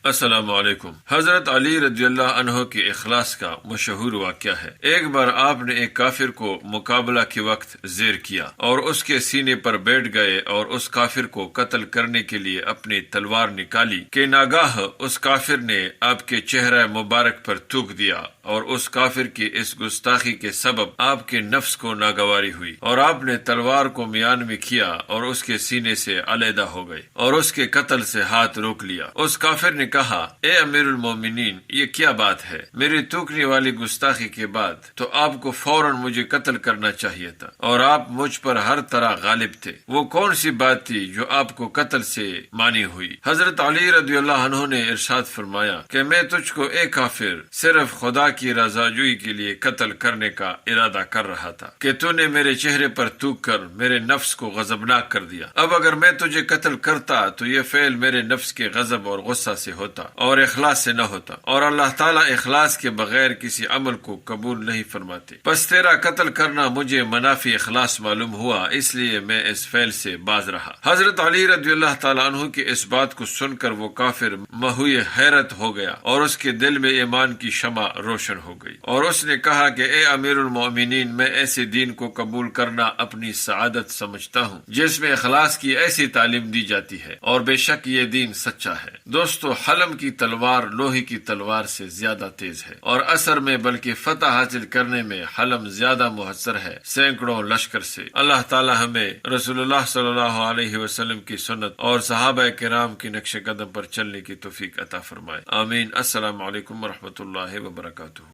السلام علیکم۔ حضرت علی رضی اللہ عنہ کے اخلاص کا مشہور واقعہ ہے۔ ایک بار آپ نے ایک کافر کو مقابلہ کے وقت زیر کیا اور اس کے سینے پر بیٹھ گئے اور اس کافر کو قتل کرنے کے لیے اپنی تلوار نکالی کہ ناگاہ اس کافر نے آپ کے چہرہ مبارک پر تھوک دیا، اور اس کافر کی اس گستاخی کے سبب آپ کے نفس کو ناگواری ہوئی اور آپ نے تلوار کو میان میں کیا اور اس کے سینے سے علیحدہ ہو گئی اور اس کے قتل سے ہاتھ روک لیا۔ اس کافر نے کہا، اے امیر المومنین، یہ کیا بات ہے؟ میری تھوکنے والی گستاخی کے بعد تو آپ کو فوراً مجھے قتل کرنا چاہیے تھا، اور آپ مجھ پر ہر طرح غالب تھے۔ وہ کون سی بات تھی جو آپ کو قتل سے مانی ہوئی؟ حضرت علی رضی اللہ عنہ نے ارشاد فرمایا کہ میں تجھ کو اے کافر صرف خدا کی رضا جوئی کے لیے قتل کرنے کا ارادہ کر رہا تھا کہ تو نے میرے چہرے پر تھوک کر میرے نفس کو غضبناک کر دیا۔ اب اگر میں تجھے قتل کرتا تو یہ فعل میرے نفس کے غضب اور غصہ سے ہوتا اور اخلاص سے نہ ہوتا، اور اللہ تعالیٰ اخلاص کے بغیر کسی عمل کو قبول نہیں فرماتے۔ بس تیرا قتل کرنا مجھے منافی اخلاص معلوم ہوا، اس لیے میں اس فعل سے باز رہا۔ حضرت علی رضی اللہ تعالیٰ عنہ کی اس بات کو سن کر وہ کافر مہوئے حیرت ہو گیا اور اس کے دل میں ایمان کی شمع روشن ہو گئی، اور اس نے کہا کہ اے امیر المومنین، میں ایسے دین کو قبول کرنا اپنی سعادت سمجھتا ہوں جس میں اخلاص کی ایسی تعلیم دی جاتی ہے، اور بے شک یہ دین سچا ہے۔ دوستو، حلم کی تلوار لوہے کی تلوار سے زیادہ تیز ہے، اور اثر میں بلکہ فتح حاصل کرنے میں حلم زیادہ مؤثر ہے سینکڑوں لشکر سے۔ اللہ تعالی ہمیں رسول اللہ صلی اللہ علیہ وسلم کی سنت اور صحابہ کرام کی نقش قدم پر چلنے کی توفیق عطا فرمائے، آمین۔ السلام علیکم ورحمۃ اللہ وبرکاتہ۔